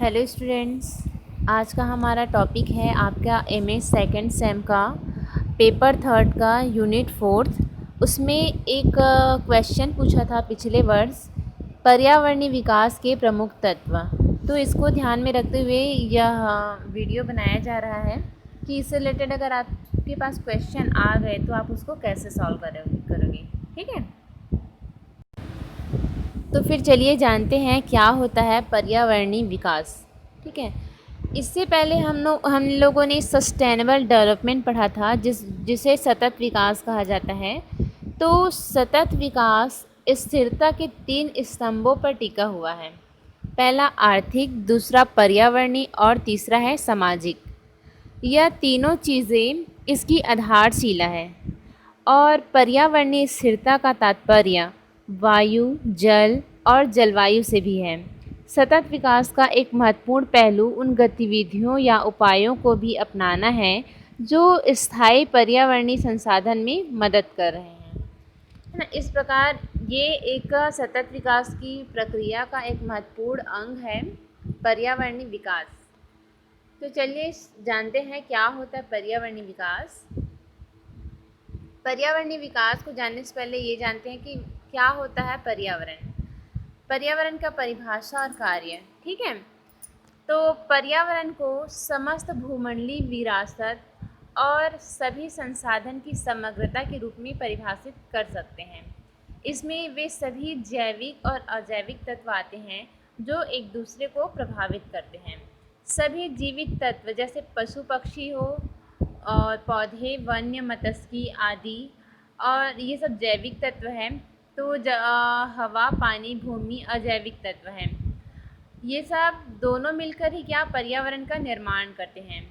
Hello students, आज का हमारा टॉपिक है आपका एमए सेकंड सेम का पेपर थर्ड का यूनिट फोर्थ। उसमें एक क्वेश्चन पूछा था पिछले वर्ष, पर्यावरणीय विकास के प्रमुख तत्व। तो इसको ध्यान में रखते हुए यह वीडियो बनाया जा रहा है कि इससे रिलेटेड अगर आपके पास क्वेश्चन आ गए तो आप उसको कैसे सॉल्व करोगे। ठीक है, तो फिर चलिए जानते हैं क्या होता है पर्यावरणीय विकास। ठीक है, इससे पहले हम लोगों ने सस्टेनेबल डेवलपमेंट पढ़ा था जिसे सतत विकास कहा जाता है। तो सतत विकास स्थिरता के 3 स्तंभों पर टिका हुआ है। पहला आर्थिक, दूसरा पर्यावरणीय और तीसरा है सामाजिक। यह तीनों चीज़ें इसकी आधारशिला है। और पर्यावरणीय स्थिरता का तात्पर्य वायु, जल और जलवायु से भी है। सतत विकास का एक महत्वपूर्ण पहलू उन गतिविधियों या उपायों को भी अपनाना है जो स्थायी पर्यावरणीय संसाधन में मदद कर रहे हैं, है ना। इस प्रकार ये एक सतत विकास की प्रक्रिया का एक महत्वपूर्ण अंग है पर्यावरणीय विकास। तो चलिए जानते हैं क्या होता है पर्यावरणीय विकास। पर्यावरणीय विकास को जानने से पहले ये जानते हैं कि क्या होता है पर्यावरण। पर्यावरण का परिभाषा और कार्य। ठीक है, तो पर्यावरण को समस्त भूमंडलीय विरासत और सभी संसाधन की समग्रता के रूप में परिभाषित कर सकते हैं। इसमें वे सभी जैविक और अजैविक तत्व आते हैं जो एक दूसरे को प्रभावित करते हैं। सभी जीवित तत्व जैसे पशु पक्षी हो और पौधे, वन्य, मत्स्यिकी आदि, और ये सब जैविक तत्व हैं। तो हवा, पानी, भूमि अजैविक तत्व हैं। ये सब दोनों मिलकर ही क्या पर्यावरण का निर्माण करते हैं।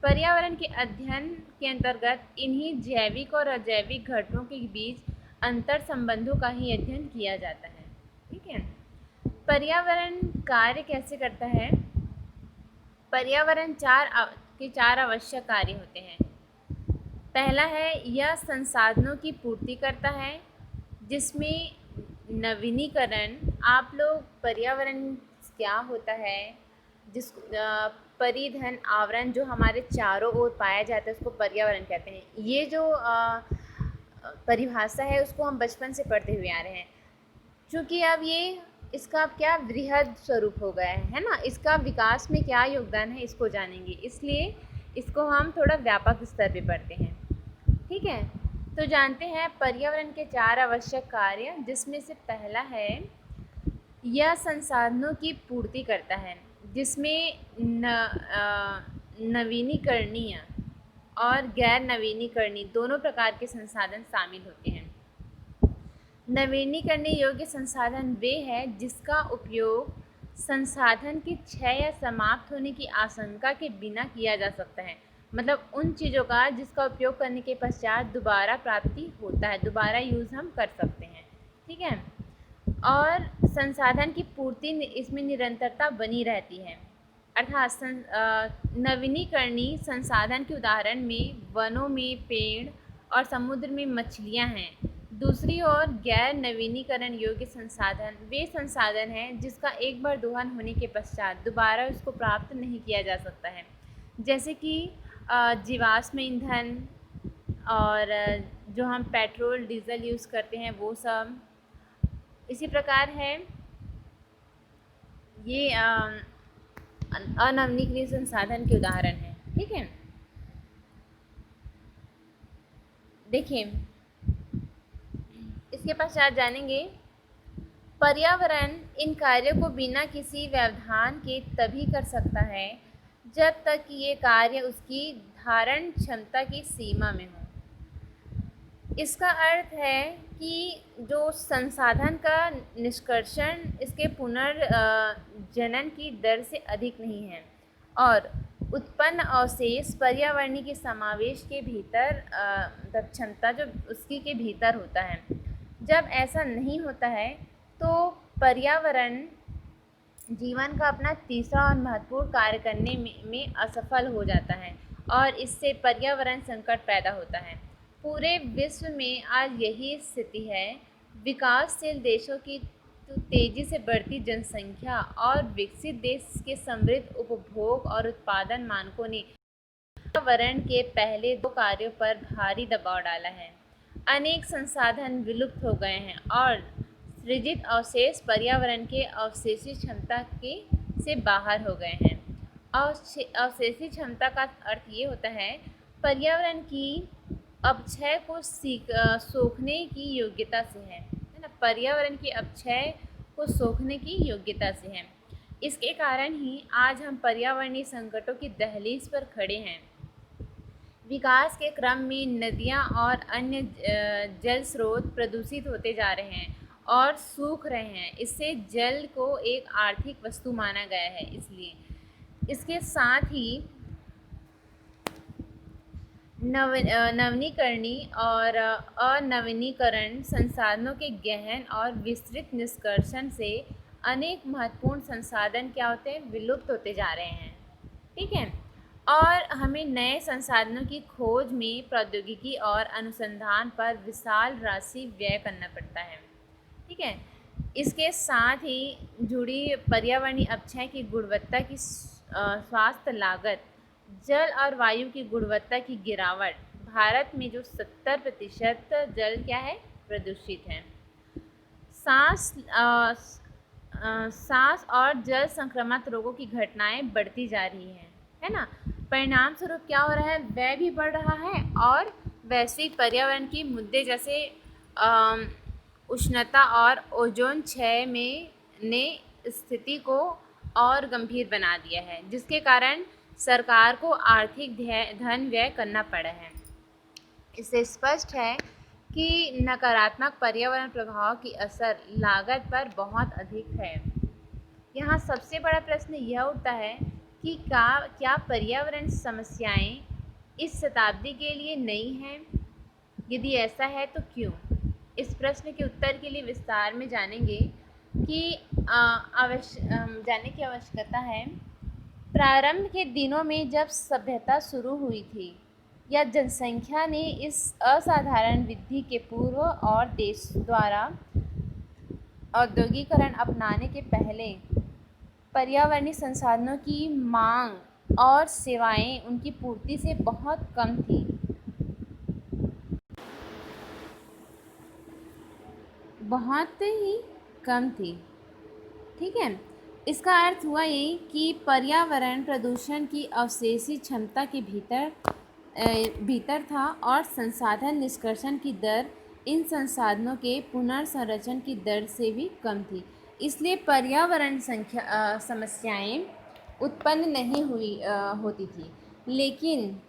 पर्यावरण के अध्ययन के अंतर्गत इन्हीं जैविक और अजैविक घटकों के बीच अंतर संबंधों का ही अध्ययन किया जाता है। ठीक है, पर्यावरण कार्य कैसे करता है। पर्यावरण चार आवश्यक कार्य होते हैं। पहला है यह संसाधनों की पूर्ति करता है, जिसमें नवीनीकरण। आप लोग पर्यावरण क्या होता है, जिस परिधन आवरण जो हमारे चारों ओर पाया जाता है उसको पर्यावरण कहते हैं। ये जो परिभाषा है उसको हम बचपन से पढ़ते हुए आ रहे हैं। क्योंकि अब ये इसका क्या वृहद स्वरूप हो गया है ना। इसका विकास में क्या योगदान है इसको जानेंगे, इसलिए इसको हम थोड़ा व्यापक स्तर पे पढ़ते हैं। ठीक है, तो जानते हैं पर्यावरण के 4 आवश्यक कार्य, जिसमें से पहला है यह संसाधनों की पूर्ति करता है, जिसमें नवीनीकरणीय और गैर नवीनीकरणीय दोनों प्रकार के संसाधन शामिल होते हैं। नवीनीकरणीय योग्य संसाधन वे हैं जिसका उपयोग संसाधन के क्षय या समाप्त होने की आशंका के बिना किया जा सकता है। मतलब उन चीज़ों का जिसका उपयोग करने के पश्चात दोबारा प्राप्ति होता है, दोबारा यूज़ हम कर सकते हैं। ठीक है, और संसाधन की पूर्ति इसमें निरंतरता बनी रहती है। अर्थात नवीनीकरणीय संसाधन के उदाहरण में वनों में पेड़ और समुद्र में मछलियाँ हैं। दूसरी ओर गैर नवीनीकरण योग्य संसाधन वे संसाधन हैं जिसका एक बार दोहन होने के पश्चात दोबारा उसको प्राप्त नहीं किया जा सकता है, जैसे कि जीवाश्म ईंधन और जो हम पेट्रोल डीजल यूज़ करते हैं वो सब। इसी प्रकार है ये अनवीनीकृत संसाधन के उदाहरण हैं। ठीक है, देखिए इसके पश्चात जानेंगे पर्यावरण इन कार्यों को बिना किसी व्यवधान के तभी कर सकता है जब तक कि ये कार्य उसकी धारण क्षमता की सीमा में हो। इसका अर्थ है कि जो संसाधन का निष्कर्षण इसके पुनर्जनन की दर से अधिक नहीं है और उत्पन्न अवशेष पर्यावरणीय के समावेश के भीतर मतलब क्षमता जो उसकी के भीतर होता है। जब ऐसा नहीं होता है तो पर्यावरण जीवन का अपना तीसरा और महत्वपूर्ण कार्य करने में असफल हो जाता है और इससे पर्यावरण संकट पैदा होता है। पूरे विश्व में आज यही स्थिति है। विकासशील देशों की तेजी से बढ़ती जनसंख्या और विकसित देश के समृद्ध उपभोग और उत्पादन मानकों ने पर्यावरण के पहले दो कार्यों पर भारी दबाव डाला है। अनेक संसाधन विलुप्त हो गए हैं और सृजित अवशेष पर्यावरण के अवशेषी क्षमता के से बाहर हो गए हैं। अवशेषी क्षमता का अर्थ ये होता है पर्यावरण की अपक्षय को सोखने की योग्यता से है ना। पर्यावरण की अपक्षय को सोखने की योग्यता से है। इसके कारण ही आज हम पर्यावरणीय संकटों की दहलीज पर खड़े हैं। विकास के क्रम में नदियाँ और अन्य जल स्रोत प्रदूषित होते जा रहे हैं और सूख रहे हैं। इससे जल को एक आर्थिक वस्तु माना गया है। इसलिए इसके साथ ही नवीनीकरणीय और अनवीनीकरण संसाधनों के गहन और विस्तृत निष्कर्षण से अनेक महत्वपूर्ण संसाधन क्या होते हैं, विलुप्त होते जा रहे हैं। ठीक है, और हमें नए संसाधनों की खोज में प्रौद्योगिकी और अनुसंधान पर विशाल राशि व्यय करना पड़ता है। ठीक है, इसके साथ ही जुड़ी पर्यावरणीय अपक्षय की गुणवत्ता की स्वास्थ्य लागत, जल और वायु की गुणवत्ता की गिरावट। भारत में जो 70% जल क्या है, प्रदूषित है। सांस और जल संक्रामक रोगों की घटनाएं बढ़ती जा रही है ना। परिणाम स्वरूप क्या हो रहा है, व्यय भी बढ़ रहा है और वैश्विक पर्यावरण की मुद्दे जैसे उष्णता और ओजोन क्षय में ने स्थिति को और गंभीर बना दिया है, जिसके कारण सरकार को आर्थिक धन व्यय करना पड़ा है। इससे स्पष्ट है कि नकारात्मक पर्यावरण प्रभाव की असर लागत पर बहुत अधिक है। यहाँ सबसे बड़ा प्रश्न यह उठता है कि क्या पर्यावरण समस्याएं इस शताब्दी के लिए नई हैं? यदि ऐसा है तो क्यों? इस प्रश्न के उत्तर के लिए विस्तार में जानेंगे कि जानने की आवश्यकता है। प्रारंभ के दिनों में जब सभ्यता शुरू हुई थी या जनसंख्या ने इस असाधारण वृद्धि के पूर्व और देश द्वारा औद्योगिकरण अपनाने के पहले पर्यावरणीय संसाधनों की मांग और सेवाएं उनकी पूर्ति से बहुत कम थी। बहुत ही कम थी। ठीक है, इसका अर्थ हुआ ये कि पर्यावरण प्रदूषण की अवशेषी क्षमता के भीतर था और संसाधन निष्कर्षण की दर इन संसाधनों के पुनर्संरचन की दर से भी कम थी। इसलिए पर्यावरण समस्याएं उत्पन्न नहीं होती थी। लेकिन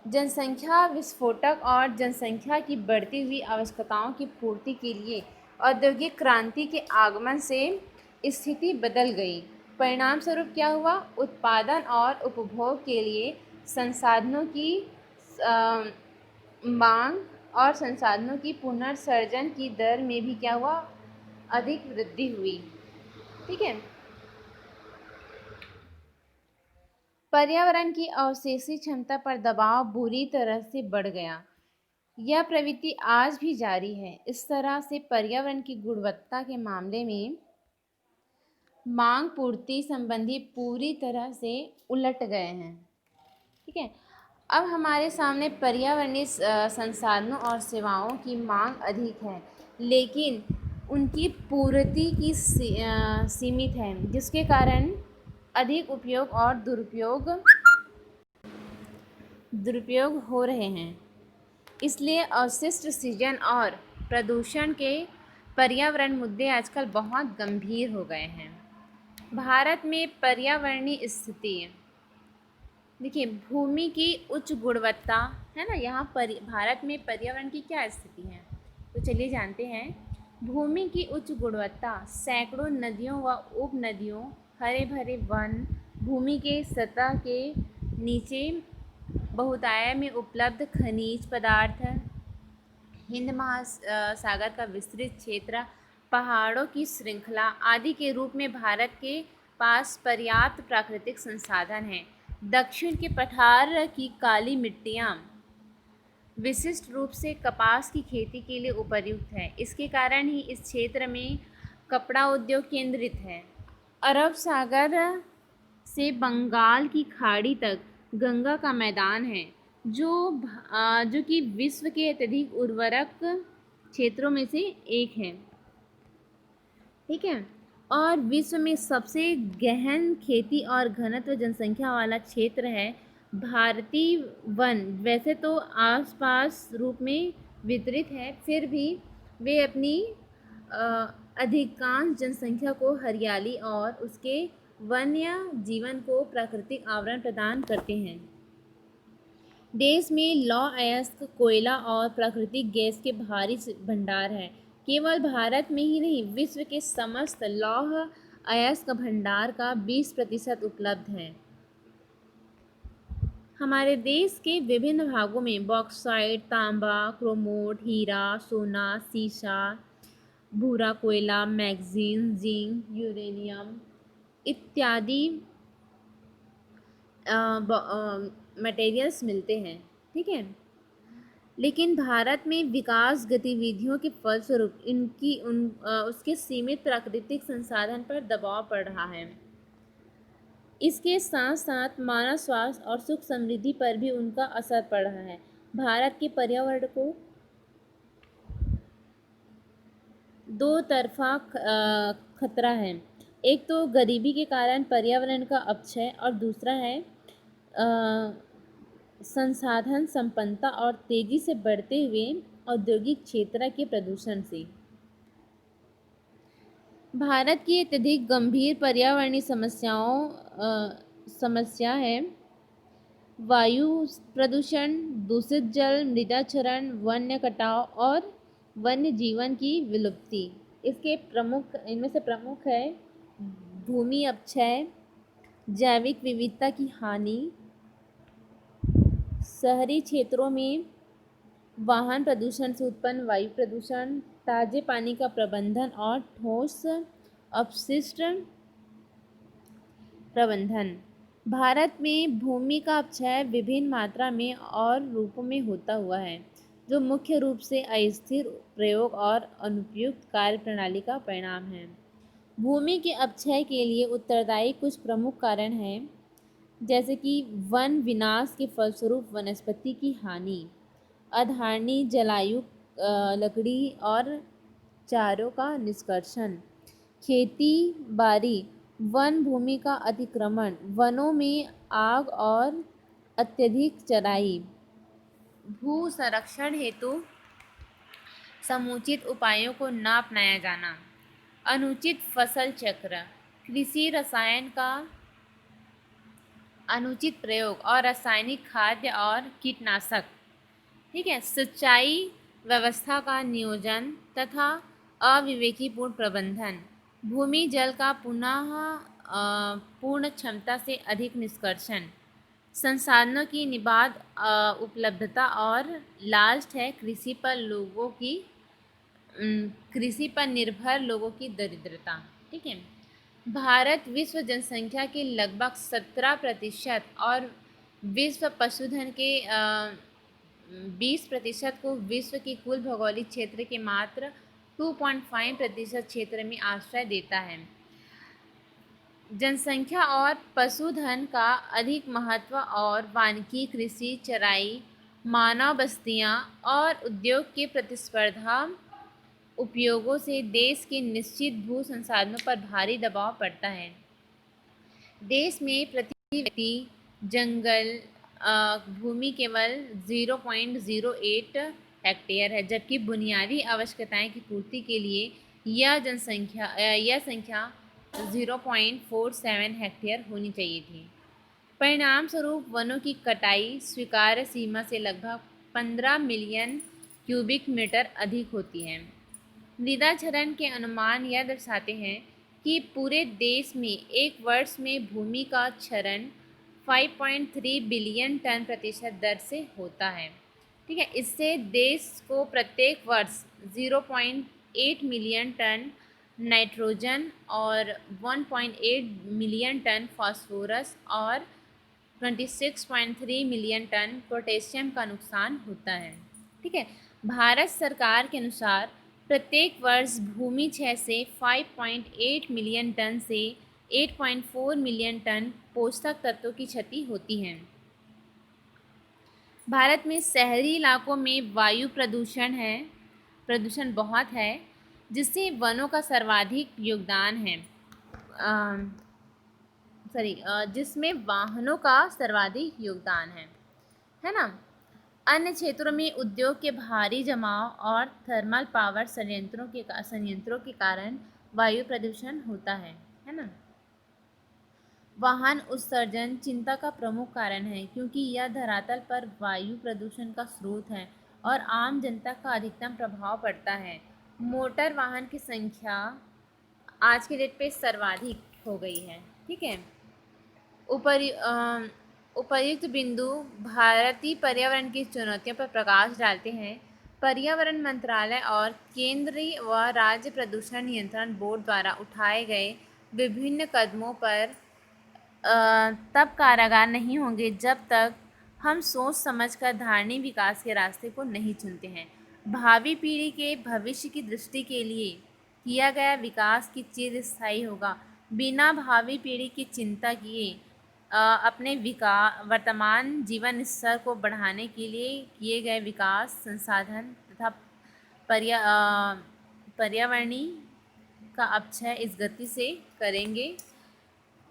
जनसंख्या विस्फोटक और जनसंख्या की बढ़ती हुई आवश्यकताओं की पूर्ति के लिए औद्योगिक क्रांति के आगमन से स्थिति बदल गई। परिणाम स्वरूप क्या हुआ, उत्पादन और उपभोग के लिए संसाधनों की मांग और संसाधनों की पुनर्सर्जन की दर में भी क्या हुआ, अधिक वृद्धि हुई। ठीक है, पर्यावरण की अवशेषी क्षमता पर दबाव बुरी तरह से बढ़ गया। यह प्रवृत्ति आज भी जारी है। इस तरह से पर्यावरण की गुणवत्ता के मामले में मांग पूर्ति संबंधी पूरी तरह से उलट गए हैं। ठीक है, अब हमारे सामने पर्यावरणीय संसाधनों और सेवाओं की मांग अधिक है, लेकिन उनकी पूर्ति की सीमित है, जिसके कारण अधिक उपयोग और दुरुपयोग हो रहे हैं। इसलिए अवशिष्ट सृजन और प्रदूषण के पर्यावरण मुद्दे आजकल बहुत गंभीर हो गए हैं। भारत में पर्यावरणीय स्थिति, देखिए, भूमि की उच्च गुणवत्ता है ना। यहाँ पर भारत में पर्यावरण की क्या स्थिति है, तो चलिए जानते हैं। भूमि की उच्च गुणवत्ता, सैकड़ों नदियों व उपनदियों, हरे भरे वन, भूमि के सतह के नीचे बहुतायत में उपलब्ध खनिज पदार्थ, हिंद महासागर का विस्तृत क्षेत्र, पहाड़ों की श्रृंखला आदि के रूप में भारत के पास पर्याप्त प्राकृतिक संसाधन हैं। दक्षिण के पठार की काली मिट्टियाँ विशिष्ट रूप से कपास की खेती के लिए उपयुक्त है। इसके कारण ही इस क्षेत्र में कपड़ा उद्योग केंद्रित है। अरब सागर से बंगाल की खाड़ी तक गंगा का मैदान है, जो कि विश्व के अत्यधिक उर्वरक क्षेत्रों में से एक है। ठीक है। और विश्व में सबसे गहन खेती और घनत्व जनसंख्या वाला क्षेत्र है। भारतीय वन वैसे तो आसपास रूप में वितरित है, फिर भी वे अपनी अधिकांश जनसंख्या को हरियाली और उसके वन्य जीवन को प्राकृतिक आवरण प्रदान करते हैं। देश में लौह अयस्क, कोयला और प्राकृतिक गैस के भारी भंडार हैं। केवल भारत में ही नहीं, विश्व के समस्त लौह अयस्क भंडार का 20% उपलब्ध है। हमारे देश के विभिन्न भागों में बॉक्साइट, तांबा, क्रोमोट, हीरा, सोना, सीसा, भूरा कोयला, मैग्नीज, जिंक, यूरेनियम इत्यादि मटेरियल्स मिलते हैं। ठीक है। लेकिन भारत में विकास गतिविधियों के फलस्वरूप उसके सीमित प्राकृतिक संसाधन पर दबाव पड़ रहा है। इसके साथ साथ मानव स्वास्थ्य और सुख समृद्धि पर भी उनका असर पड़ रहा है। भारत के पर्यावरण को दो तरफा खतरा है। एक तो गरीबी के कारण पर्यावरण का अपक्षय और दूसरा है संसाधन संपन्नता और तेजी से बढ़ते हुए औद्योगिक क्षेत्र के प्रदूषण से। भारत की अत्यधिक गंभीर पर्यावरणीय समस्या है वायु प्रदूषण, दूषित जल, मृदा क्षरण, वन्य कटाव और वन्य जीवन की विलुप्ति। इनमें से प्रमुख है भूमि अपक्षय, जैविक विविधता की हानि, शहरी क्षेत्रों में वाहन प्रदूषण से उत्पन्न वायु प्रदूषण, ताजे पानी का प्रबंधन और ठोस अपशिष्ट प्रबंधन। भारत में भूमि का अपक्षय विभिन्न मात्रा में और रूपों में होता हुआ है, जो मुख्य रूप से अस्थिर प्रयोग और अनुपयुक्त कार्यप्रणाली का परिणाम है। भूमि के अपक्षय के लिए उत्तरदायी कुछ प्रमुख कारण हैं, जैसे कि वन विनाश के फलस्वरूप वनस्पति की हानि, अधारणीय जलायुक्त लकड़ी और चारों का निष्कर्षण, खेती बाड़ी, वन भूमि का अतिक्रमण, वनों में आग और अत्यधिक चराई, भू संरक्षण हेतु समुचित उपायों को न अपनाया जाना, अनुचित फसल चक्र, कृषि रसायन का अनुचित प्रयोग और रासायनिक खाद्य और कीटनाशक। ठीक है। सिंचाई व्यवस्था का नियोजन तथा अविवेकीपूर्ण प्रबंधन, भूमि जल का पूर्ण क्षमता से अधिक निष्कर्षण, संसाधनों की निर्बाध उपलब्धता और लास्ट है कृषि पर निर्भर लोगों की दरिद्रता। ठीक है। भारत विश्व जनसंख्या के लगभग 17% और विश्व पशुधन के 20% को विश्व की कुल भौगोलिक क्षेत्र के मात्र 2.5% क्षेत्र में आश्रय देता है। जनसंख्या और पशुधन का अधिक महत्व और वानिकी, कृषि, चराई, मानव बस्तियां और उद्योग के प्रतिस्पर्धा उपयोगों से देश के निश्चित भू संसाधनों पर भारी दबाव पड़ता है। देश में प्रति व्यक्ति जंगल भूमि केवल 0.08 हेक्टेयर है, जबकि बुनियादी आवश्यकताएं की पूर्ति के लिए यह संख्या 0.47 हेक्टेयर होनी चाहिए थी। परिणाम स्वरूप वनों की कटाई स्वीकार्य सीमा से लगभग 15 मिलियन क्यूबिक मीटर अधिक होती है। मृदा क्षरण के अनुमान यह दर्शाते हैं कि पूरे देश में एक वर्ष में भूमि का क्षरण 5.3 बिलियन टन प्रतिशत दर से होता है। ठीक है। इससे देश को प्रत्येक वर्ष 0.8 मिलियन टन नाइट्रोजन और 1.8 मिलियन टन फास्फोरस और 26.3 मिलियन टन पोटेशियम का नुकसान होता है। ठीक है। भारत सरकार के अनुसार प्रत्येक वर्ष भूमि क्षय से 5.8 मिलियन टन से 8.4 मिलियन टन पोषक तत्वों की क्षति होती है। भारत में शहरी इलाकों में वायु प्रदूषण बहुत है, जिससे वनों का सर्वाधिक योगदान है। जिसमें वाहनों का सर्वाधिक योगदान है ना। अन्य क्षेत्रों में उद्योग के भारी जमाव और थर्मल पावर संयंत्रों के कारण वायु प्रदूषण होता है ना। वाहन उत्सर्जन चिंता का प्रमुख कारण है, क्योंकि यह धरातल पर वायु प्रदूषण का स्रोत है और आम जनता का अधिकतम प्रभाव पड़ता है। मोटर वाहन की संख्या आज के डेट पे सर्वाधिक हो गई है। ठीक है। उपर्युक्त बिंदु भारतीय पर्यावरण की चुनौतियों पर प्रकाश डालते हैं। पर्यावरण मंत्रालय और केंद्रीय व राज्य प्रदूषण नियंत्रण बोर्ड द्वारा उठाए गए विभिन्न कदमों पर तब कारागार नहीं होंगे जब तक हम सोच समझकर धारणीय विकास के रास्ते को नहीं चुनते हैं। भावी पीढ़ी के भविष्य की दृष्टि के लिए किया गया विकास की चिरस्थायी होगा। बिना भावी पीढ़ी की चिंता किए अपने वर्तमान जीवन स्तर को बढ़ाने के लिए किए गए विकास संसाधन तथा पर्यावरणीय का अपक्षय इस गति से करेंगे,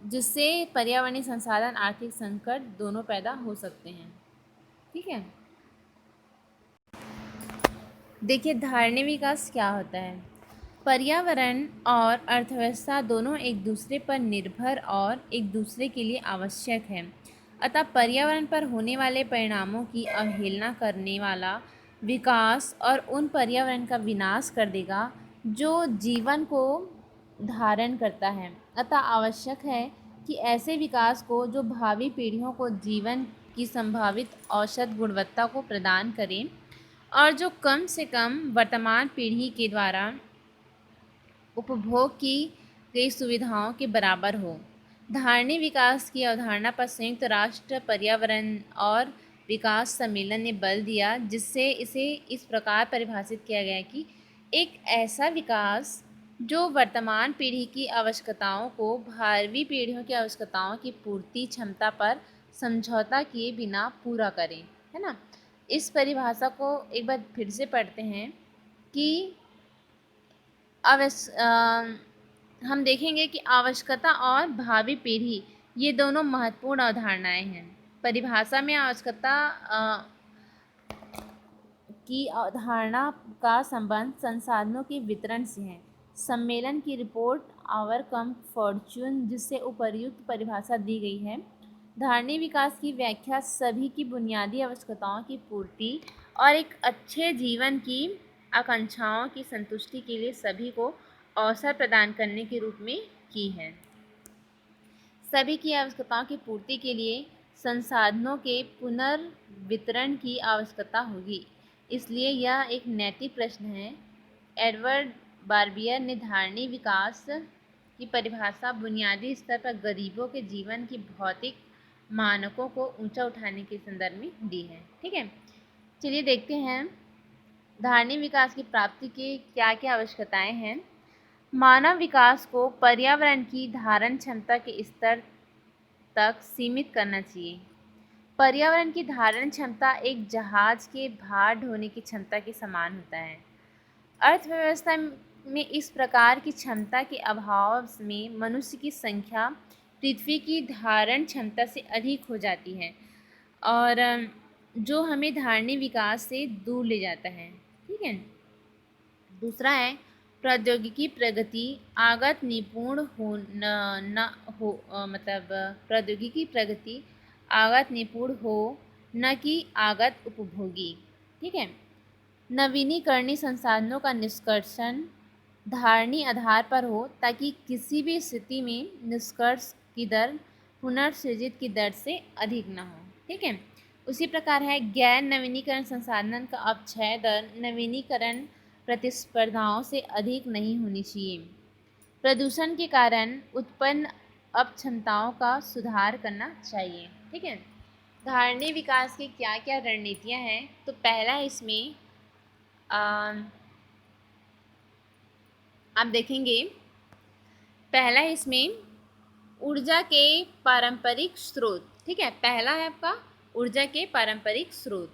जिससे पर्यावरणीय संसाधन आर्थिक संकट दोनों पैदा हो सकते हैं। ठीक है। देखिए, धारणीय विकास क्या होता है। पर्यावरण और अर्थव्यवस्था दोनों एक दूसरे पर निर्भर और एक दूसरे के लिए आवश्यक है। अतः पर्यावरण पर होने वाले परिणामों की अवहेलना करने वाला विकास और उन पर्यावरण का विनाश कर देगा जो जीवन को धारण करता है। अतः आवश्यक है कि ऐसे विकास को जो भावी पीढ़ियों को जीवन की संभावित औसत गुणवत्ता को प्रदान करें और जो कम से कम वर्तमान पीढ़ी के द्वारा उपभोग की गई सुविधाओं के बराबर हो। धारणीय विकास की अवधारणा पर संयुक्त राष्ट्र पर्यावरण और विकास सम्मेलन ने बल दिया, जिससे इसे इस प्रकार परिभाषित किया गया कि एक ऐसा विकास जो वर्तमान पीढ़ी की आवश्यकताओं को भावी पीढ़ियों की आवश्यकताओं की पूर्ति क्षमता पर समझौता किए बिना पूरा करें, है ना। इस परिभाषा को एक बार फिर से पढ़ते हैं कि हम देखेंगे कि आवश्यकता और भावी पीढ़ी ये दोनों महत्वपूर्ण अवधारणाएं हैं। परिभाषा में आवश्यकता की अवधारणा का संबंध संसाधनों के वितरण से है। सम्मेलन की रिपोर्ट आवर कम फॉर्च्यून, जिससे उपर्युक्त परिभाषा दी गई है। धारणीय विकास की व्याख्या सभी की बुनियादी आवश्यकताओं की पूर्ति और एक अच्छे जीवन की आकांक्षाओं की संतुष्टि के लिए सभी को अवसर प्रदान करने के रूप में की है। सभी की आवश्यकताओं की पूर्ति के लिए संसाधनों के पुनर्वितरण की आवश्यकता होगी, इसलिए यह एक नैतिक प्रश्न है। एडवर्ड बार्बियर ने धारणीय विकास की परिभाषा बुनियादी स्तर पर गरीबों के जीवन की भौतिक मानकों को ऊंचा उठाने के संदर्भ में दी है। ठीक है, चलिए देखते हैं धारणीय विकास की प्राप्ति के क्या क्या आवश्यकताएं हैं। मानव विकास को पर्यावरण की धारण क्षमता के स्तर तक सीमित करना चाहिए। पर्यावरण की धारण क्षमता एक जहाज के भार ढोने की क्षमता के समान होता है। अर्थव्यवस्था में इस प्रकार की क्षमता के अभाव में मनुष्य की संख्या पृथ्वी की धारण क्षमता से अधिक हो जाती है और जो हमें धारणीय विकास से दूर ले जाता है। ठीक है। दूसरा है प्रौद्योगिकी प्रगति आगत निपुण हो प्रौद्योगिकी प्रगति आगत निपुण हो, न कि आगत उपभोगी। ठीक है। नवीनीकरणीय संसाधनों का निष्कर्षण धारणीय आधार पर हो, ताकि किसी भी स्थिति में निष्कर्ष की दर पुनर्सृजित की दर से अधिक न हो। ठीक है। उसी प्रकार है गैर नवीनीकरण संसाधन का अपक्षय दर नवीनीकरण प्रतिस्पर्धाओं से अधिक नहीं होनी चाहिए। प्रदूषण के कारण उत्पन्न अपक्षमताओं का सुधार करना चाहिए। ठीक है। धारणीय विकास की क्या क्या रणनीतियाँ हैं, तो पहला इसमें आप देखेंगे पहला है इसमें ऊर्जा के पारंपरिक स्रोत। ठीक है, पहला है आपका ऊर्जा के पारंपरिक स्रोत।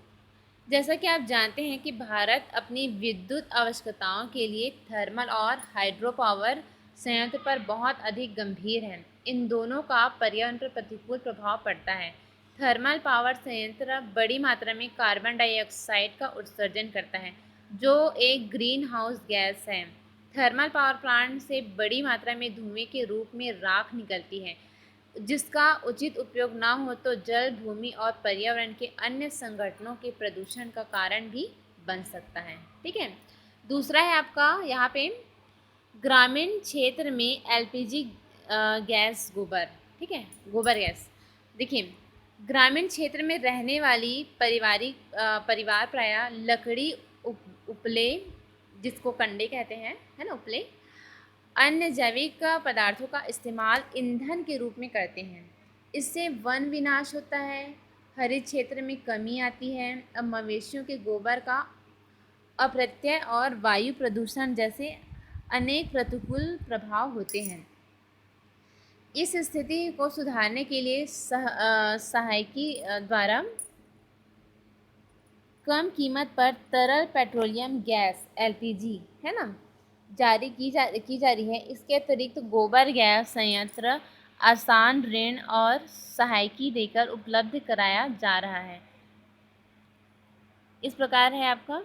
जैसा कि आप जानते हैं कि भारत अपनी विद्युत आवश्यकताओं के लिए थर्मल और हाइड्रो पावर संयंत्र पर बहुत अधिक गंभीर है। इन दोनों का पर्यावरण पर प्रतिकूल प्रभाव पड़ता है। थर्मल पावर संयंत्र बड़ी मात्रा में कार्बन डाइऑक्साइड का उत्सर्जन करता है, जो एक ग्रीन हाउस गैस है। थर्मल पावर प्लांट से बड़ी मात्रा में धुएं के रूप में राख निकलती है, जिसका उचित उपयोग ना हो तो जल, भूमि और पर्यावरण के अन्य संगठनों के प्रदूषण का कारण भी बन सकता है। ठीक है, दूसरा है आपका यहाँ पे ग्रामीण क्षेत्र में एलपीजी गैस गोबर। ठीक है, गोबर गैस। देखिए, ग्रामीण क्षेत्र में रहने वाली परिवार प्रायः लकड़ी, उपले, जिसको कंडे कहते हैं, है ना, उपले, अन्य जैविक पदार्थों का इस्तेमाल ईंधन के रूप में करते हैं। इससे वन विनाश होता है, हरित क्षेत्र में कमी आती है। अब मवेशियों के गोबर का अप्रत्यय और वायु प्रदूषण जैसे अनेक प्रतिकूल प्रभाव होते हैं। इस स्थिति को सुधारने के लिए सहायकी द्वारा कम कीमत पर तरल पेट्रोलियम गैस एलपीजी, है ना, जारी की जा रही है। इसके अतिरिक्त गोबर गैस संयंत्र आसान ऋण और सहायकी देकर उपलब्ध कराया जा रहा है। इस प्रकार है आपका।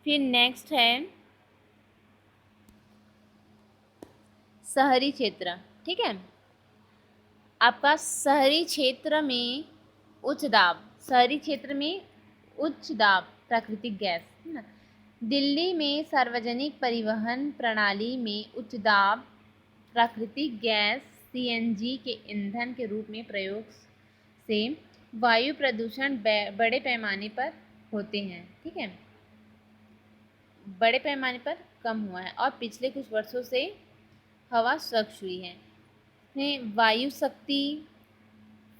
फिर नेक्स्ट है शहरी क्षेत्र। ठीक है, आपका शहरी क्षेत्र में उच्च दाब, शहरी क्षेत्र में उच्च दाब प्राकृतिक गैस, है ना। दिल्ली में सार्वजनिक परिवहन प्रणाली में उच्च दाब प्राकृतिक गैस सीएनजी के ईंधन के रूप में प्रयोग से वायु प्रदूषण बड़े पैमाने पर होते हैं। ठीक है, बड़े पैमाने पर कम हुआ है और पिछले कुछ वर्षों से हवा स्वच्छ हुई है। वायु शक्ति,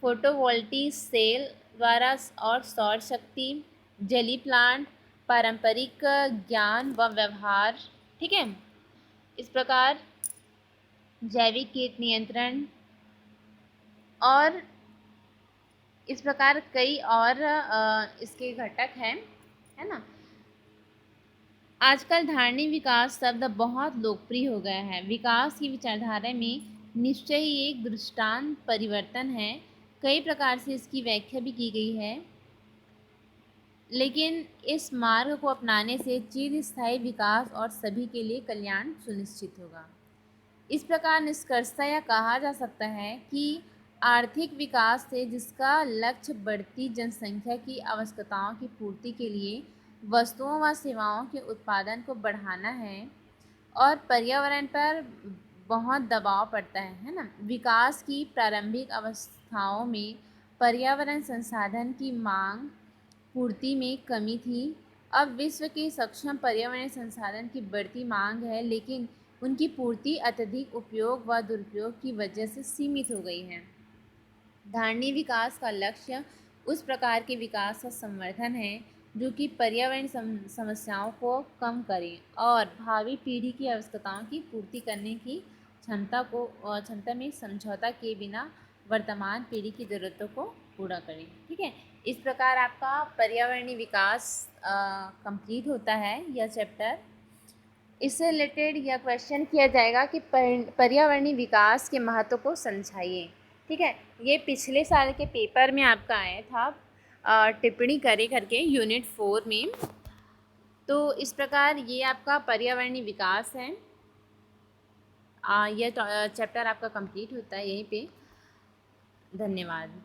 फोटोवोल्टिक सेल द्वारा और सौर शक्ति, जली प्लांट, पारंपरिक ज्ञान व व्यवहार। ठीक है, इस प्रकार जैविक कीट नियंत्रण और इस प्रकार कई और इसके घटक हैं, है ना। आजकल धारणीय विकास शब्द बहुत लोकप्रिय हो गया है। विकास की विचारधारा में निश्चय ही एक दृष्टांत परिवर्तन है। कई प्रकार से इसकी व्याख्या भी की गई है, लेकिन इस मार्ग को अपनाने से चिरस्थायी विकास और सभी के लिए कल्याण सुनिश्चित होगा। इस प्रकार निष्कर्षतः यह कहा जा सकता है कि आर्थिक विकास से, जिसका लक्ष्य बढ़ती जनसंख्या की आवश्यकताओं की पूर्ति के लिए वस्तुओं व सेवाओं के उत्पादन को बढ़ाना है, और पर्यावरण पर बहुत दबाव पड़ता है ना। विकास की प्रारंभिक अवस्थाओं में पर्यावरण संसाधन की मांग पूर्ति में कमी थी। अब विश्व के सक्षम पर्यावरण संसाधन की बढ़ती मांग है, लेकिन उनकी पूर्ति अत्यधिक उपयोग व दुरुपयोग की वजह से सीमित हो गई है। धारणीय विकास का लक्ष्य उस प्रकार के विकास का संवर्धन है जो कि पर्यावरण समस्याओं को कम करे और भावी पीढ़ी की आवश्यकताओं की पूर्ति करने की क्षमता में समझौता किए बिना वर्तमान पीढ़ी की ज़रूरतों को पूरा करें। ठीक है, इस प्रकार आपका पर्यावरणीय विकास कंप्लीट होता है यह चैप्टर। इससे रिलेटेड यह क्वेश्चन किया जाएगा कि पर्यावरणीय विकास के महत्व को समझाइए। ठीक है, ये पिछले साल के पेपर में आपका आया था टिप्पणी करे करके यूनिट 4 में। तो इस प्रकार ये आपका पर्यावरणीय विकास है। यह चैप्टर आपका कंप्लीट होता है यहीं पे। धन्यवाद।